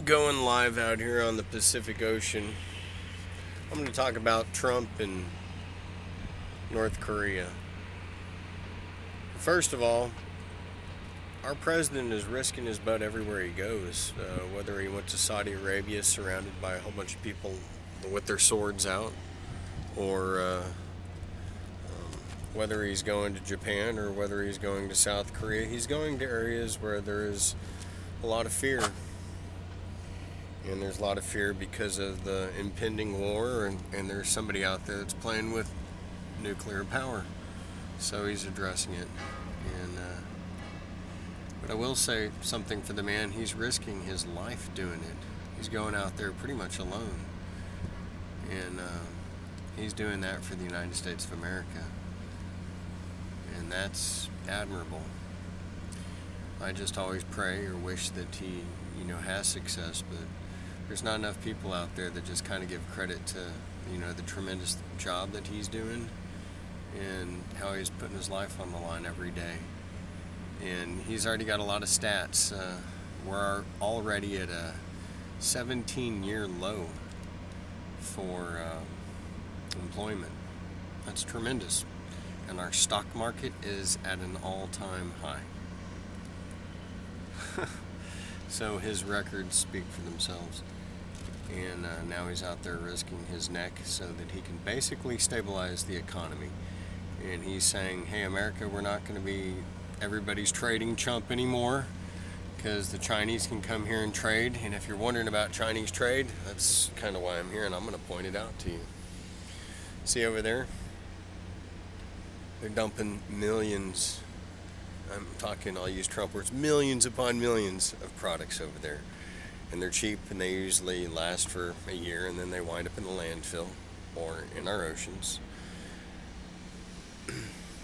Going live out here on the Pacific Ocean. I'm going to talk about Trump and North Korea. First of all, our president is risking his butt everywhere he goes. Whether he went to Saudi Arabia surrounded by a whole bunch of people with their swords out, or whether he's going to Japan or whether he's going to South Korea, he's going to areas where there is a lot of fear. And there's a lot of fear because of the impending war, and there's somebody out there that's playing with nuclear power. So he's addressing it. But I will say something for the man. He's risking his life doing it. He's going out there pretty much alone. And he's doing that for the United States of America. And that's admirable. I just always pray or wish that he, has success, but there's not enough people out there that just kind of give credit to, the tremendous job that he's doing and how he's putting his life on the line every day. And he's already got a lot of stats. We're already at a 17-year low for employment. That's tremendous. And our stock market is at an all-time high. So his records speak for themselves. And now he's out there risking his neck so that he can basically stabilize the economy. And he's saying, hey, America, we're not going to be everybody's trading chump anymore, because the Chinese can come here and trade. And if you're wondering about Chinese trade, that's kind of why I'm here, and I'm going to point it out to you. See over there? They're dumping millions. I'll use Trump words, millions upon millions of products over there. And they're cheap, and they usually last for a year, and then they wind up in the landfill or in our oceans.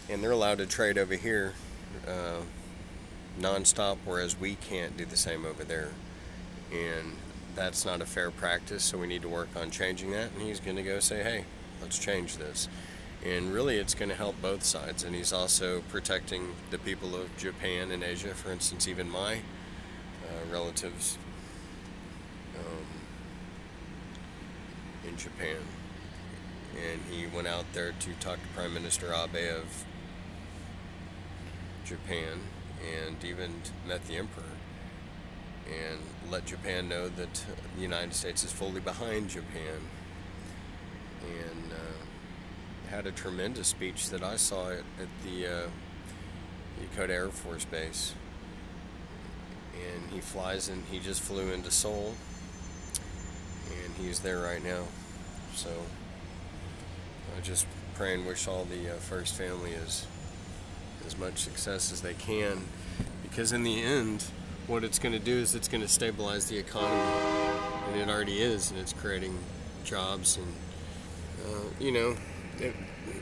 And they're allowed to trade over here non-stop, whereas we can't do the same over there. And that's not a fair practice, so we need to work on changing that. And he's going to go say, hey, let's change this. And really, it's going to help both sides. And he's also protecting the people of Japan and Asia. For instance, even my relatives in Japan. And he went out there to talk to Prime Minister Abe of Japan, and even met the Emperor, and let Japan know that the United States is fully behind Japan. And had a tremendous speech that I saw at the Yokota Air Force Base. And he flies in, he just flew into Seoul, and he's there right now. So I just pray and wish all the First Family as much success as they can, because in the end, what it's going to do is it's going to stabilize the economy, and it already is, and it's creating jobs. And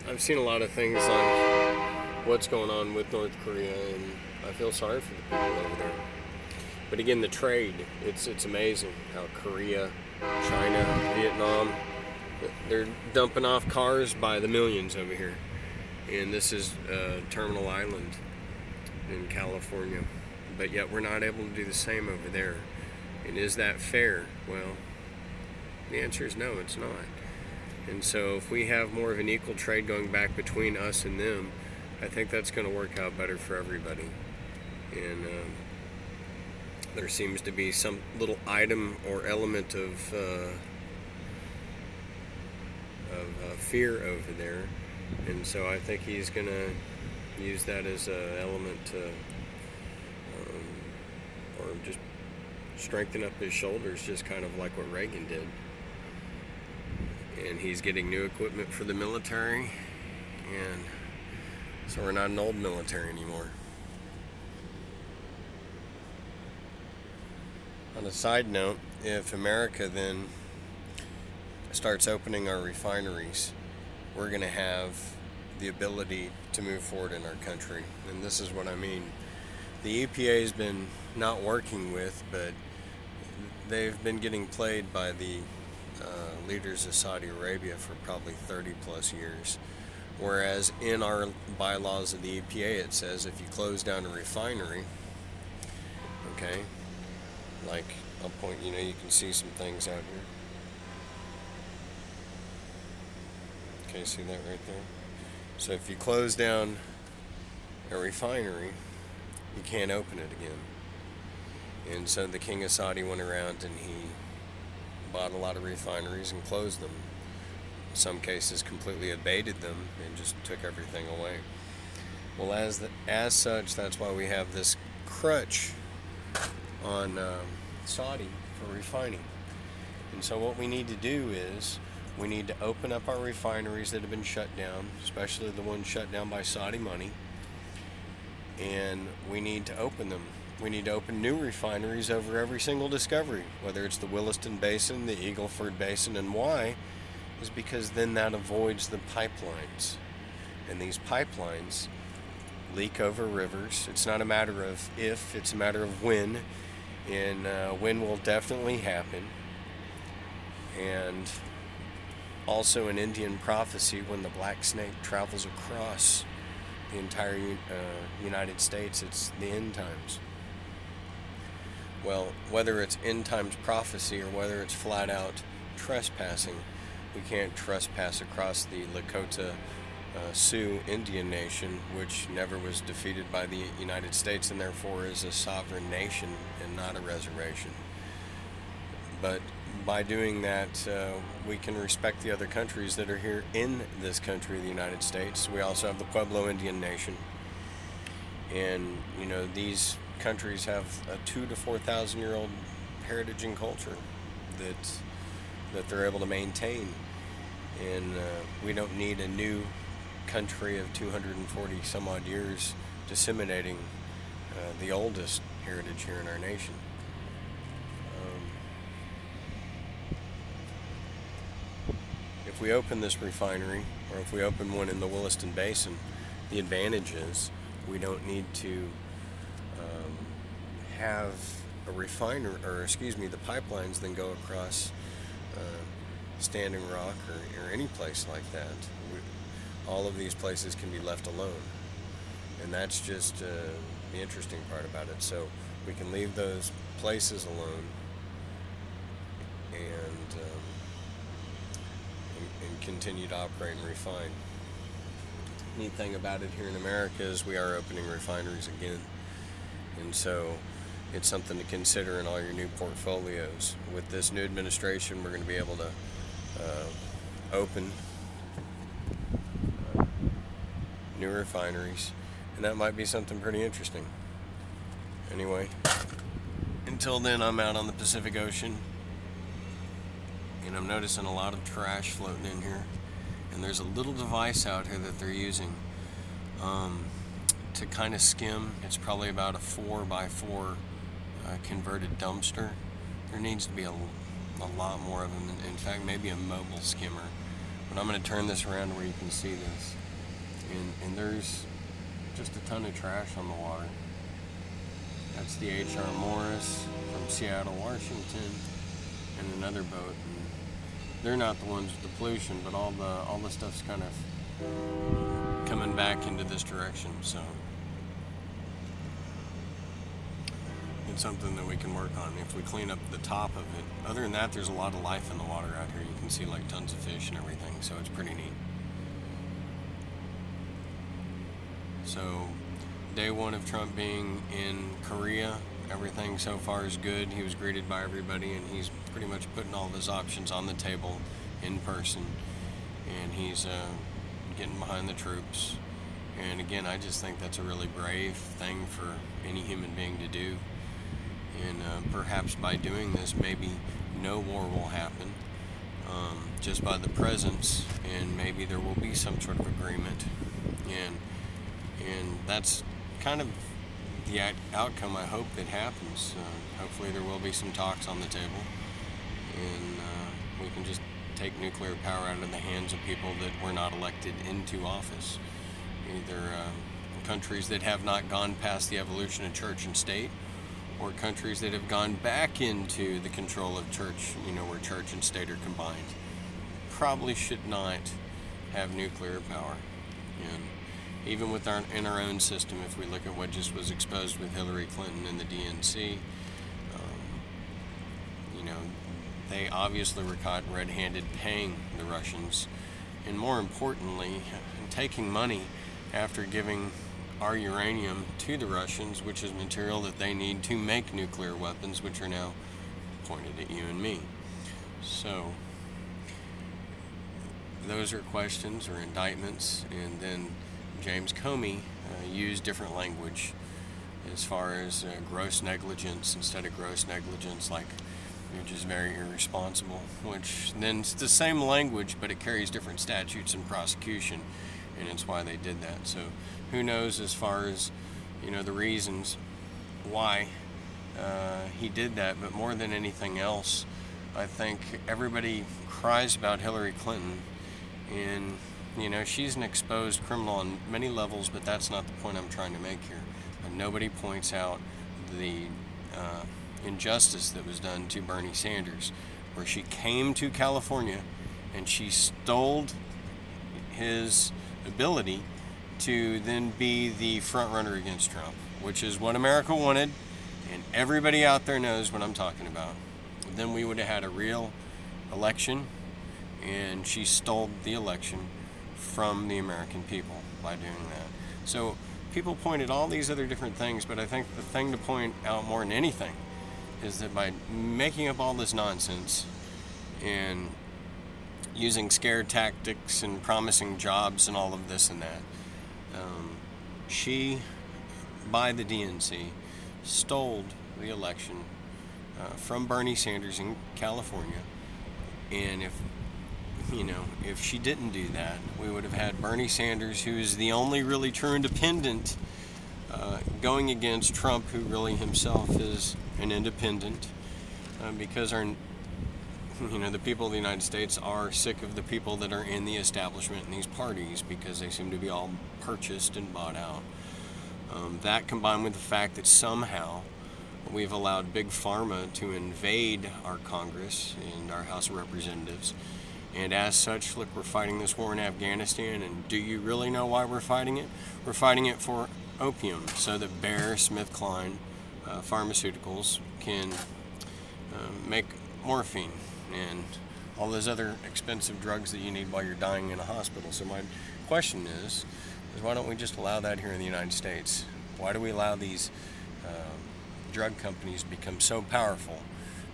I've seen a lot of things on what's going on with North Korea, and I feel sorry for the people over there. But again, the trade, it's amazing how Korea, China, Vietnam, they're dumping off cars by the millions over here. And this is Terminal Island in California. But yet we're not able to do the same over there. And is that fair? Well, the answer is no, it's not. And so if we have more of an equal trade going back between us and them, I think that's going to work out better for everybody. And there seems to be some little item or element of fear over there. And so I think he's going to use that as an element to, or just strengthen up his shoulders, just kind of like what Reagan did. And he's getting new equipment for the military, and so we're not an old military anymore. On a side note, if America then starts opening our refineries, we're going to have the ability to move forward in our country. And this is what I mean. The EPA has been not working with, but they've been getting played by the leaders of Saudi Arabia for probably 30 plus years. Whereas in our bylaws of the EPA, it says if you close down a refinery, okay, like I'll point, you can see some things out here. Okay, see that right there? So if you close down a refinery, you can't open it again. And so the king of Saudi went around and he bought a lot of refineries and closed them. In some cases completely abated them and just took everything away. Well, as such, that's why we have this crutch on Saudi for refining. And so what we need to do is we need to open up our refineries that have been shut down, especially the ones shut down by Saudi money, and we need to open them. We need to open new refineries over every single discovery, whether it's the Williston Basin, the Eagleford Basin. And why? Is because then that avoids the pipelines. And these pipelines leak over rivers. It's not a matter of if, it's a matter of when. And when will definitely happen. And also in Indian prophecy, when the black snake travels across the entire United States, it's the end times. Well, whether it's end times prophecy or whether it's flat out trespassing, we can't trespass across the Lakota Sioux Indian nation, which never was defeated by the United States and therefore is a sovereign nation and not a reservation. But by doing that, we can respect the other countries that are here in this country, the United States. We also have the Pueblo Indian Nation. And, these countries have a 2,000 to 4,000 year old heritage and culture that they're able to maintain. And we don't need a new country of 240 some odd years disseminating the oldest heritage here in our nation. If we open this refinery, or if we open one in the Williston Basin, the advantage is we don't need to have a refiner, the pipelines then go across Standing Rock or any place like that. All of these places can be left alone, and that's just the interesting part about it. So we can leave those places alone and continue to operate and refine. Neat thing about it here in America is we are opening refineries again, and so it's something to consider in all your new portfolios. With this new administration, we're going to be able to open new refineries, and that might be something pretty interesting. Anyway, until then, I'm out on the Pacific Ocean, and I'm noticing a lot of trash floating in here, and there's a little device out here that they're using to kind of skim. It's probably about a 4x4 converted dumpster. There needs to be a lot more of them. In fact, maybe a mobile skimmer. But I'm going to turn this around where you can see this. And there's just a ton of trash on the water. That's the H.R. Morris from Seattle, Washington, and another boat. And they're not the ones with the pollution, but all the stuff's kind of coming back into this direction. So it's something that we can work on if we clean up the top of it. Other than that, there's a lot of life in the water out here. You can see like tons of fish and everything, so it's pretty neat. So day one of Trump being in Korea, everything so far is good. He was greeted by everybody, and he's pretty much putting all of his options on the table in person, and he's getting behind the troops. And again, I just think that's a really brave thing for any human being to do. And perhaps by doing this, maybe no war will happen, just by the presence, and maybe there will be some sort of agreement. And that's kind of the outcome I hope that happens. Hopefully there will be some talks on the table, and we can just take nuclear power out of the hands of people that were not elected into office. Either countries that have not gone past the evolution of church and state, or countries that have gone back into the control of church, where church and state are combined. Probably should not have nuclear power. And even in our own system, if we look at what just was exposed with Hillary Clinton and the DNC, You know, they obviously were caught red-handed paying the Russians, and more importantly, taking money after giving our uranium to the Russians, which is material that they need to make nuclear weapons, which are now pointed at you and me. So those are questions or indictments, and then James Comey used different language as far as gross negligence instead of gross negligence, which is very irresponsible, which then it's the same language, but it carries different statutes and prosecution, and it's why they did that. So who knows as far as, you know, the reasons why he did that, but more than anything else, I think everybody cries about Hillary Clinton, and, you know, she's an exposed criminal on many levels, but that's not the point I'm trying to make here. But nobody points out the injustice that was done to Bernie Sanders, where she came to California and she stole his ability to then be the front runner against Trump, which is what America wanted, and everybody out there knows what I'm talking about. Then we would have had a real election, and she stole the election from the American people by doing that. So people pointed all these other different things, but I think the thing to point out more than anything is that by making up all this nonsense and using scare tactics and promising jobs and all of this and that, she, by the DNC, stole the election from Bernie Sanders in California. And if she didn't do that, we would have had Bernie Sanders, who is the only really true independent, going against Trump, who really himself is an independent, because the people of the United States are sick of the people that are in the establishment in these parties, because they seem to be all purchased and bought out. That combined with the fact that somehow we've allowed Big Pharma to invade our Congress and our House of Representatives, and as such, look, we're fighting this war in Afghanistan, and do you really know why we're fighting it? We're fighting it for opium, so that Bayer, SmithKline, pharmaceuticals can make morphine and all those other expensive drugs that you need while you're dying in a hospital. So my question is why don't we just allow that here in the United States? Why do we allow these drug companies to become so powerful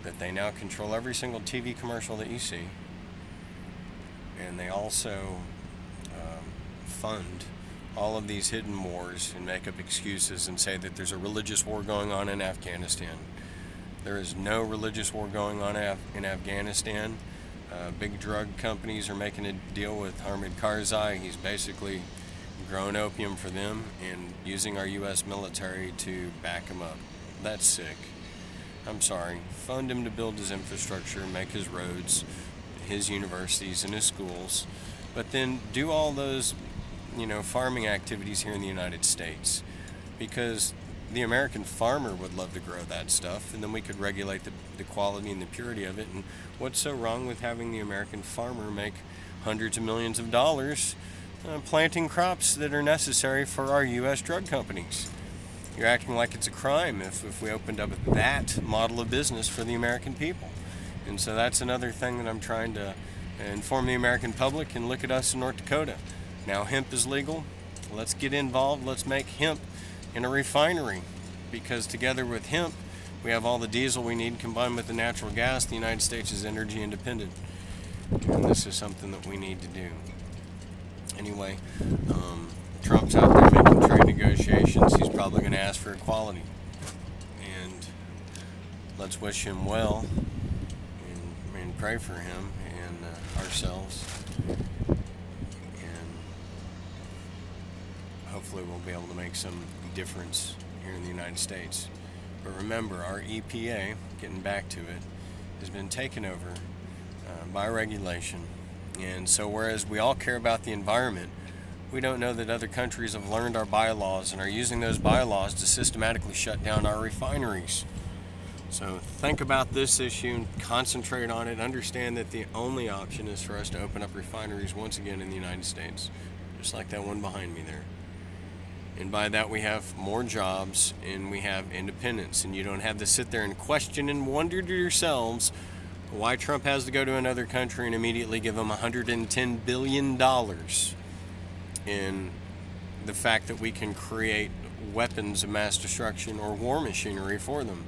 that they now control every single TV commercial that you see, and they also fund all of these hidden wars and make up excuses and say that there's a religious war going on in Afghanistan? There is no religious war going on in Afghanistan. Big drug companies are making a deal with Hamid Karzai. He's basically growing opium for them and using our U.S. military to back him up. That's sick. I'm sorry. Fund him to build his infrastructure, make his roads, his universities, and his schools, but then do all those, farming activities here in the United States, because the American farmer would love to grow that stuff, and then we could regulate the quality and the purity of it. And what's so wrong with having the American farmer make hundreds of millions of dollars planting crops that are necessary for our U.S. drug companies? You're acting like it's a crime if we opened up that model of business for the American people. And so that's another thing that I'm trying to inform the American public. And look at us in North Dakota. Now hemp is legal. Let's get involved. Let's make hemp in a refinery, because together with hemp, we have all the diesel we need combined with the natural gas. The United States is energy independent, and this is something that we need to do. Anyway, Trump's out there making trade negotiations. He's probably going to ask for equality, and let's wish him well and pray for him and ourselves, and hopefully we'll be able to make some difference here in the United States. But remember, our EPA, getting back to it, has been taken over by regulation. And so whereas we all care about the environment, we don't know that other countries have learned our bylaws and are using those bylaws to systematically shut down our refineries. So think about this issue and concentrate on it. Understand that the only option is for us to open up refineries once again in the United States, just like that one behind me there. And by that we have more jobs and we have independence. And you don't have to sit there and question and wonder to yourselves why Trump has to go to another country and immediately give them $110 billion in the fact that we can create weapons of mass destruction or war machinery for them.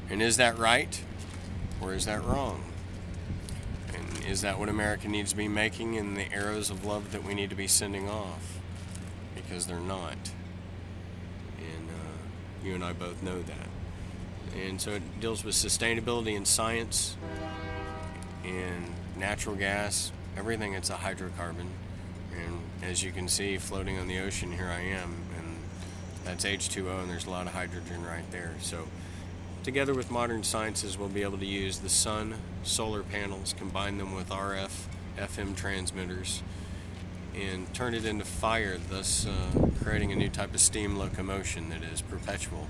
And is that right or is that wrong? And is that what America needs to be making in the arrows of love that we need to be sending off? Because they're not. And you and I both know that. And so it deals with sustainability and science and natural gas, everything. It's a hydrocarbon. And as you can see, floating on the ocean, here I am, and that's H2O, and there's a lot of hydrogen right there. So together with modern sciences, we'll be able to use the sun, solar panels, combine them with RF, FM transmitters, and turn it into fire, thus creating a new type of steam locomotion that is perpetual.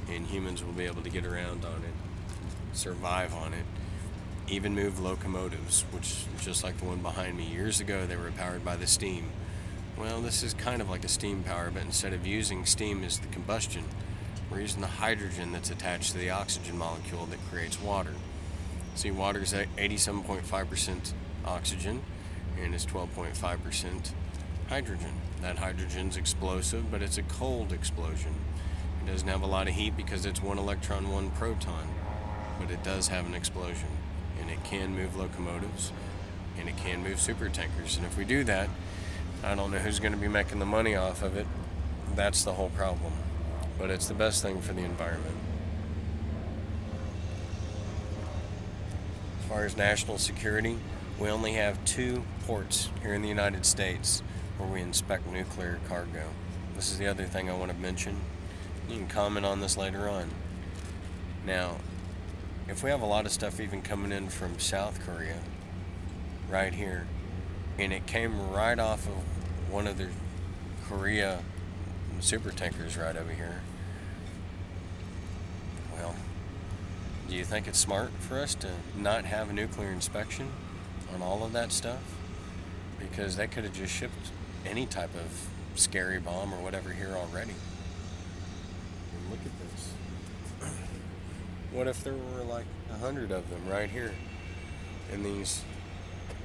And humans will be able to get around on it, survive on it, even move locomotives, which, just like the one behind me, years ago they were powered by the steam. Well, this is kind of like a steam power, but instead of using steam as the combustion, we're using the hydrogen that's attached to the oxygen molecule that creates water. See, water is 87.5% oxygen and is 12.5% hydrogen. That hydrogen's explosive, but it's a cold explosion. It doesn't have a lot of heat because it's one electron, one proton, but it does have an explosion. And it can move locomotives, and it can move super tankers. And if we do that, I don't know who's going to be making the money off of it. That's the whole problem. But it's the best thing for the environment. As far as national security, we only have 2 ports here in the United States where we inspect nuclear cargo. This is the other thing I want to mention. You can comment on this later on. Now, if we have a lot of stuff even coming in from South Korea, right here, and it came right off of one of the Korea super tankers right over here, well, do you think it's smart for us to not have a nuclear inspection on all of that stuff? Because they could have just shipped any type of scary bomb or whatever here already. And look at this. What if there were like 100 of them right here in these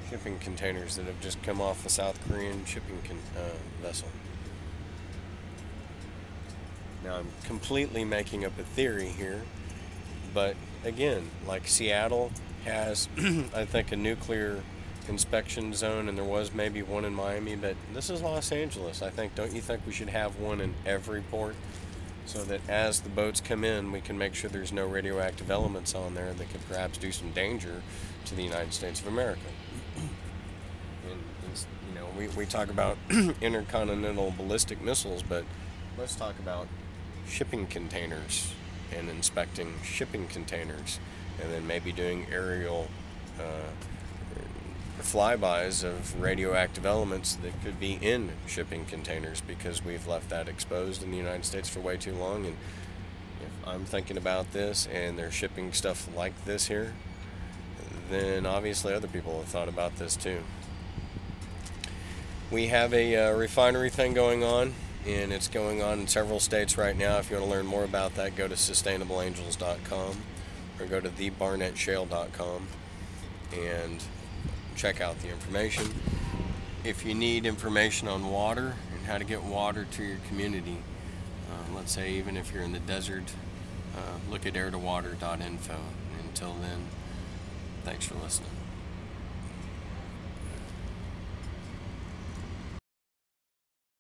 shipping containers that have just come off the South Korean shipping vessel? Now I'm completely making up a theory here, but again, like Seattle has, I think, a nuclear inspection zone, and there was maybe one in Miami, but this is Los Angeles. I think, don't you think we should have one in every port? So that as the boats come in, we can make sure there's no radioactive elements on there that could perhaps do some danger to the United States of America. And you know, we talk about intercontinental ballistic missiles, but let's talk about shipping containers and inspecting shipping containers, and then maybe doing aerial flybys of radioactive elements that could be in shipping containers, because we've left that exposed in the United States for way too long. And if I'm thinking about this and they're shipping stuff like this here, then obviously other people have thought about this too. We have a refinery thing going on, and it's going on in several states right now. If you want to learn more about that, go to sustainableangels.com or go to thebarnettshale.com and check out the information. If you need information on water and how to get water to your community, let's say even if you're in the desert, look at airtowater.info. Until then, thanks for listening.